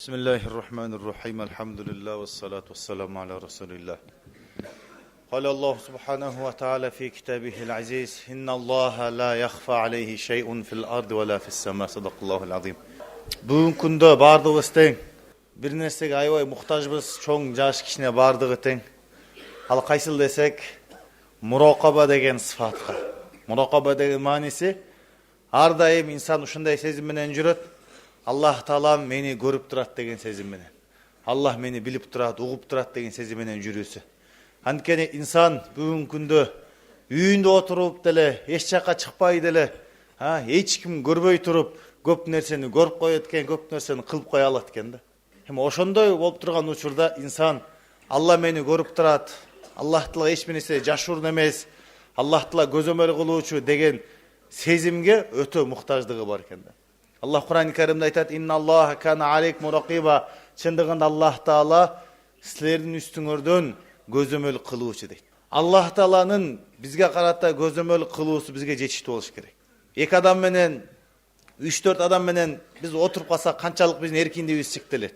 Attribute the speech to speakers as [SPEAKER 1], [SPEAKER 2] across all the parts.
[SPEAKER 1] بسم الله الرحمن الرحيم الحمد لله والصلاة والسلام على رسول الله قال الله سبحانه وتعالى في كتابه العزيز إن الله لا يخفى عليه شيء في الأرض ولا في السماء صدق الله العظيم. Бүгін күнді бардығы тең. Bir нәрсеге аябай мұқтажбыз, чоң жаш кішіне бардығы тең. Ал қайсыл десек, мурақаба деген сыфатқа. Мурақаба деген манisi, ардайым инсан ушундай сезімменен жүрөт. Аллах Таалам мени көрүп турат деген сезимменен. Аллах мени билип турат, угуп турат деген сезимменен жүрүүсү. Анткени инсан бүгүн күндө үйүндө отуруп деле, эч жакка чыкпай деле, эч ким көрбөй туруп, көп нерсени көрүп коет экен, көп нерсени кылып кое алат экен да. Эми ошондой болуп турган учурда инсан Алла мени көрүп турат, Аллах Таала эч нерсе жашыруун эмес, Аллах Таала көзөмөл кылуучу деген сезимге өтө муктаждыгы бар экен да. Allah Kur'an-ı Kerim'de aytat inna Allah kana aleykum raqiba. Çındığında Allah Taala sizlerin üstüngörden gözömөл kılууçu deydi. Allah Taala'nın bizge karata gözömөл kılууsu bizge жетиштүү болуш керек. 2 адам менен 3-4 адам менен biz oturup kalsak kançalık bizim erkinliğimiz çektilet.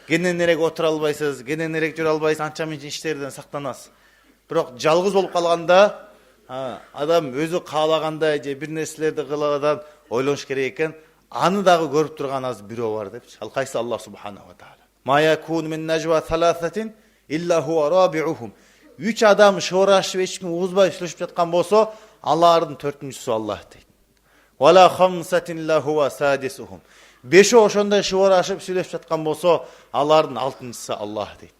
[SPEAKER 1] Genenlerek otura albaysız, genenlerek жүрө албайсыз, анча мынча иштерден сактанасыз. Бирок жалгыз болуп калганда адам өзү каалагандай же бир нерселерди кылаган ойлош керек экен. Аны дагы көрүп турган аз бирөө бар деп. Ал кайсы Аллах субханаху ва таала. Ма якун мин najwa thalathatin illa huwa rabi'uhum. 3 адам шоорашып эч ким угузбай сүйлөшүп жаткан болсо, алардын 4-үнчүсү Аллах дейт. Wala khamsatin illa huwa sadisuhum. 5 ошондой шоорашып сүйлөшүп жаткан болсо, алардын 6-ынчысы Аллах дейт.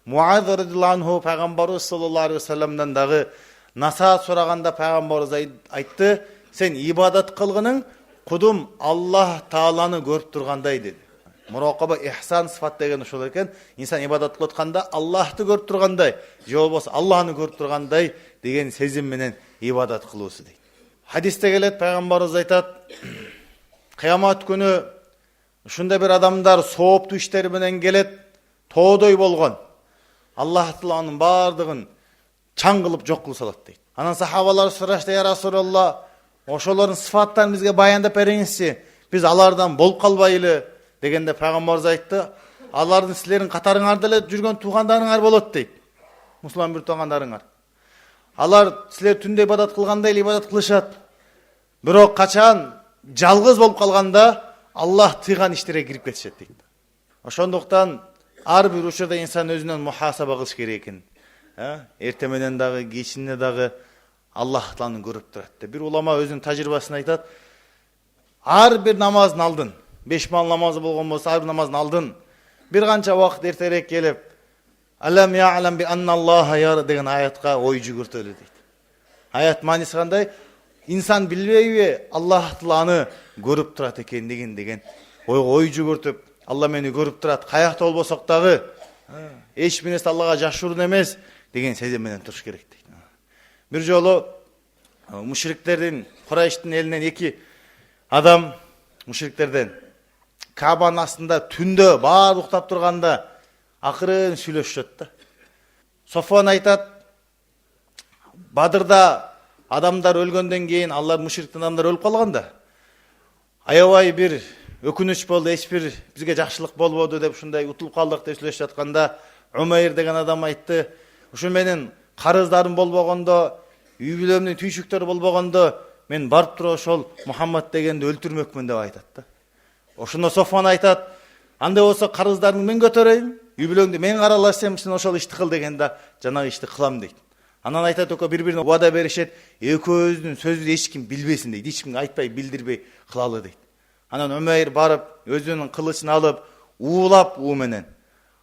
[SPEAKER 1] Муаз радиллаху анху пайгамбарыбыз саллаллаху алейхи ва салламдан дагы насаат сураганда пайгамбарыбыз айтты, сен ибадат кылгының Kudum Allah Taala'nı görüp turgандай dedi. Muraqaba ihsan sıfat деген ошол экен. İnsan ibadat kılıp atkanda Allah'ты görüp turganday, же болбосо Allah'ны görüp turganday деген сезим менен ибадат кылуусу дейт. Hadiste келет, пайгамбарыбыз айтат, кыямат күнү ушундай бир адамдар сооптуу иштери менен келет, тоодой болгон. Аллах Тааланын бардыгын чаң кылып жок кылып салат дейт. Анан сахабалар сурашты, я Расулаллах, ошолордун сыфаттарын бизге баяндап бериңизчи, биз алардан болуп калбайлы дегенде пайгамбарыбыз айтты, алардын силердин катарыңарда эле жүргөн туугандарыңар болот дейт. Мусулман бир туугандарыңар. Алар силер түндө ибадат кылгандай эле ибадат кылышат. Бирок качан жалгыз болуп калганда Аллах тыйган иштерге кирип кетишет дейт. Ошондуктан ар бир учурда инсан өзүнөн мухасаба кылыш керек экен. Эрте менен дагы, кечинде дагы Аллах Тааланы көрүп турат. Bir ulama өзүнүн тажрыйбасын айтат. Ар бир намаздын алдын, 5 мал намазы болгон болсо, ар бир намаздын алдын бир канча убакыт эртерээк келип, Алам я'лам би анналлаха яра деген аятка ой жүгүртөлү дейт. Аят мааниси кандай? İnsan билбейби Аллах Тааланы көрүп турат экендигин деген ойго ой жүгүртүп, Алла мени көрүп турат, каякта болбосок дагы эч бир нерсе Аллага жашыруун эмес деген сезим менен туруш керек дейт. Bir жолу мушриктердин, Курайштын элинен 2 адам мушриктерден Кабанын астында түндө баары уктап турганда акырын сүйлөшүшөт да. Софуан айтат, Бадырда адамдар өлгөндөн кийин, алар мушриктин адамдар өлүп калганда, аябай бир өкүнүч болду, эч бир бизге жакшылык болбоду деп ушундай утулуп калдык деп сүйлөшүп жатканда, Умайр деген адам айтты, ушу менин карыздарым болбогондо, үй бүлөмдүн түйшүктөрү болбогондо, мен барып туруп ошол Мухаммад дегенди өлтүрмөкмүн деп айтат да. Ошондо Софуан айтат, андай болсо карыздарыңды мен көтөрөйм, үй бүлөңдү мен караласам, сен ошол ишти кыл дегенде, жанагы ишти кылам дейт. Анан айтат, экөө бири-бирине убада беришет, экөөбүздүн сөзүн эч ким билбесин дейт, эч кимге айтпай, билдирбей кылалы дейт. Анан Умайр барып, өзүнүн кылычын алып, уулап уу менен,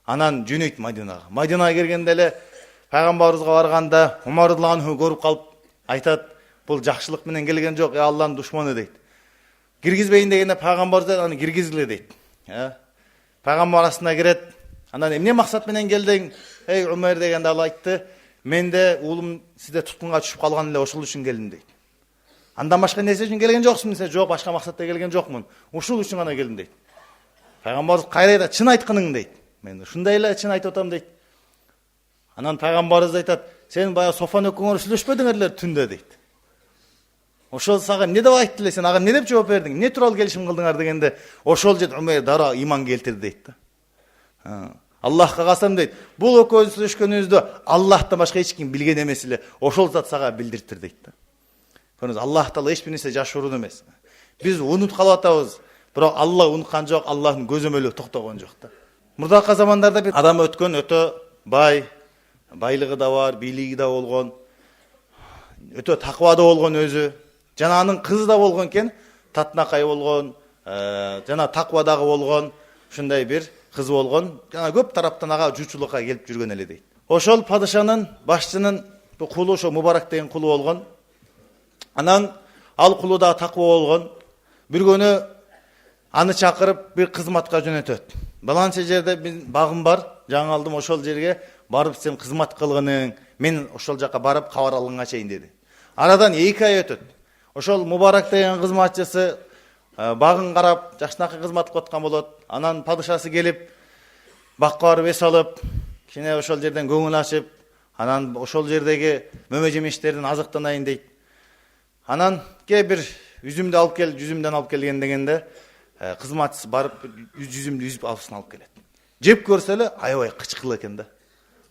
[SPEAKER 1] анан жөнөйт Мадинага. Мадинага келгенде эле Пайгамбарыбызга барганда Умар радиллаху анху көрүп калып айтат, бул жакшылык менен келген жок, Алланын душманы дейт. Киргизбейин дегенде пайгамбарыбыз аны киргизгиле дейт. Пайгамбар астына кирет. Анан эмне максат менен келдиң? Эй Умайр дегенде ал айтты, менде уулум сизде туткунга түшүп калган эле, ошол үчүн келдим дейт. Андан башка нерсе үчүн келген жоксуң десе, жок, башка максатта келген жокмун. Ушул үчүн гана келдим дейт. Пайгамбарыбыз кайрайда чын айтканың дейт. Мен ушундай эле чын айтып атам дейт. Анан пайгамбарыбыз айтат, сен бая Софан экөөңөр сүйлөшпөдүңөр түндө дейт. Ошол сага эмне деп айтты эле, сен ага эмне деп жооп бердиң, эмне тууралуу келишим кылдыңар дегенде, ошол жерде Умейр дара иман келтирди дейт да. Аллахка касам дейт, бул экөөбүз сүйлөшкөнүбүздү Аллахтан башка эч ким билген эмес эле, ошол зат сага билдиртир дейт да. Көрүңүз, Аллах Таала эч бир нерсе жашыруун эмес. Биз унутуп калып атабыз, бирок Аллах унуткан жок, Аллахтын көзөмөлү токтогон жок да. Мурдакы замандарда бир адам өткөн өтө бай, байлыгы да бар, бийлиги да болгон, өтө таквада болгон өзү, жана анын кызы да болгон экен, татынакай болгон, жана таквадагы болгон, ушундай бир кызы болгон, жана көп тараптан ага жуучулукка келип жүргөн эле дейт. Ошол падышанын, башчынын кулу ошо Мубарак деген кулу болгон. Анан ал кулу да таква болгон. Бир күнү аны чакырып бир кызматка жөнөтөт. Баланча жерде мен багым бар, жаңы алдым, ошол жерге барып сен кызмат кылгының, мен ошол жака барып кабар алганга чейин деди. Арадан 2 ай өтөт. Ошол Мубарак деген кызматчысы багын карап, жакшынакай кызмат кылып аткан болот. Анан падышасы келип, бакка барып эс алып, кичине ошол жерден көңүл ачып, анан ошол жердеги мөмө жемиштердин азыктанайын дейт. Анан бир üzümдү алып кел, жүзүмдөн алып келген дегенде, кызматчысы барып жүзүмдү үзүп алысын алып келет. Жеп көрсө эле аябай кычкыл экен да.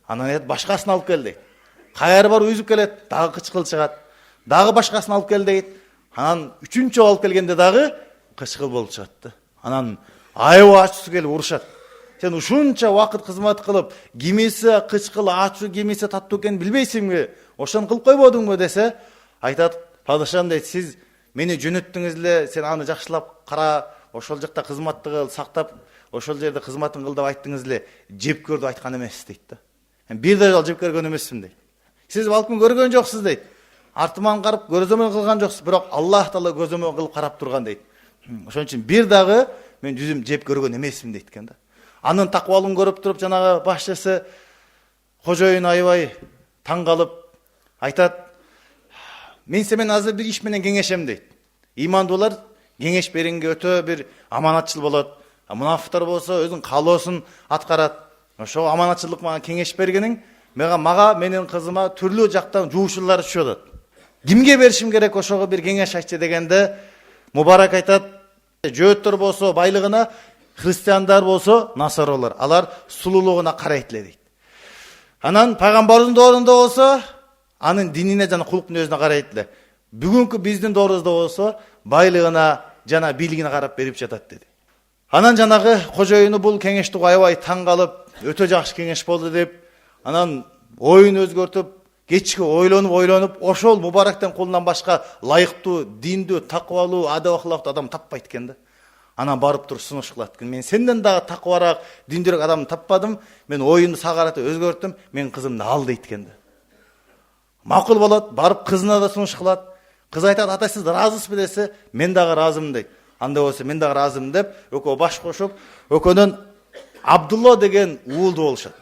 [SPEAKER 1] Анан айт, башкасын алып кел дейт. Кайра бар үзүп келет, дагы кычкыл чыгат. Дагы башкасын алып кел дейт. Анан 3-чү алып келгенде дагы кычкыл болуп чыгат да. Анан аябай ачуусу келип урушат. Сен ушунча вакыт кызмат кылып, кимиси кычкыл, ачуу, кимиси таттуу экенин билбейсиңби? Ошону кылып койбодуңбу десе, айтат, падышам дейт, сиз мени жөнөттүңүз эле, сен аны жакшылап кара, ошол жакта кызматты кыл, сактап, ошол жерде кызматын кыл деп айттыңыз эле, жеп көр деп айткан эмес дейт да. Бир да жол жеп көргөн эмесмин дейт. Сиз балким көргөн жоксуз дейт. Артыман карап көзөмөл кылган жоксуз, бирок Аллах Таала көзөмөл кылып карап турган дейт. Ошон үчүн бир дагы мен жүзүм жеп көргөн эмесмин дейт экен да. Анын таквалын көрүп туруп, жанагы башчысы кожоюн аябай таң калып айтат, мен семен азыр бир иш менен кеңешем дейт. Имандуулар кеңеш беренге өтө бир аманатчыл болот. Мунафыктар болсо өзүнүн каалоосун аткарат. Ошо аманатчылык менен кеңеш бергениң мага менин кызыма түрлүү жактан жуучулар түшүп атат. Кимге беришим керек ошого бир кеңеш айтчы дегенде, Мубарак айтат, жөөттөр болсо байлыгына, христиандар болсо насаралар, алар сулуулугуна карайт эле дейт. Анан пайгамбардын доорунда болсо анын динине жана кулук мүнөзүнө карайт эле. Бүгүнкү биздин доорубузда болсо байлыгына жана бийлигине карап берип жатат деди. Анан жанагы кожоюну бул кеңешти аябай таң калып, өтө жакшы кеңеш болду деп, анан оюн өзгөртүп, кечки ойлонуп, ошол Мубарактын колунан башка лайыктуу, диндүү, таквалуу, адап ахлактуу адам таппайт экен да. Анан барып туруп сунуш кылат. Мен сенден дагы такварак, диндүүрөөк адам таппадым, мен оюмду сагарата өзгөрттүм, мен кызымды ал дейт экен да. Макул болот, барып кызына да сунуш кылат. Кыз айтат, ата сиз ыраазысызбы десе, мен дагы ыраазымын дейт. Анда болсо мен дагы ыраазымын деп, экөө баш кошуп, экөөнөн Абдулла деген уулду болушат.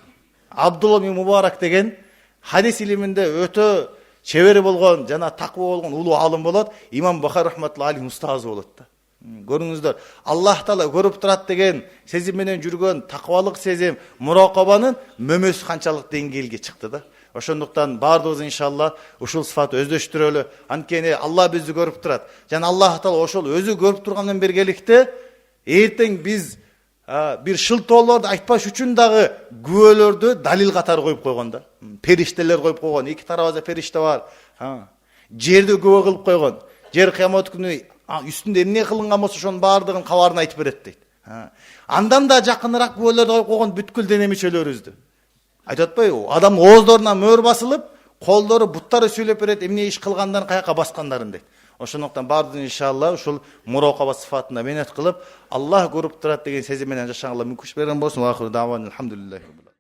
[SPEAKER 1] Абдулла бин Мубарак деген хадис илиминде өтө чебери болгон, жана таква болгон улуу алым болот. Имам Бухари рахматуллахи алейхи устазы болот да. Көрүңүздөр, Аллах Таала көрүп турат деген сезим менен жүргөн таквалык сезим, муракабанын мөмөсү канчалык деңгээлге чыкты да. Ошондуктан баардыгыбыз иншалла ушул сыфатты өздөштүрөлү. Анткени Аллах бизди көрүп турат. Жана Аллах Таала ошол өзү көрүп турган менен бергеликте эртең биз бир шылтоолорду айтпаш үчүн дагы күбөлөрдү далил катары коюп койгон да. Периштелер коюп койгон, 2 тарабызда периште бар. Жерди күбө кылып койгон. Жер кыямат күнү үстүндө эмне кылынган болсо ошонун баардыгын кабарын айтып берет дейт. Андан да жакыныраак күбөлөрдү коюп койгон бүткүл дене мүчөлөрүбүздү. Айтып атпайбы? Адам ооздоруна мөр басылып, колдору, буттары сүйлөп берет, эмне иш кылгандарын, каяка баскандарын дейт. Ошондуктан баардыгын иншалла ушул муракаба сыфатына менет кылып, Аллах көрүп турат деген сезим менен жашаганга мүмкүнчүлүк берген болсун. Ахиру даван алхамдулиллахи.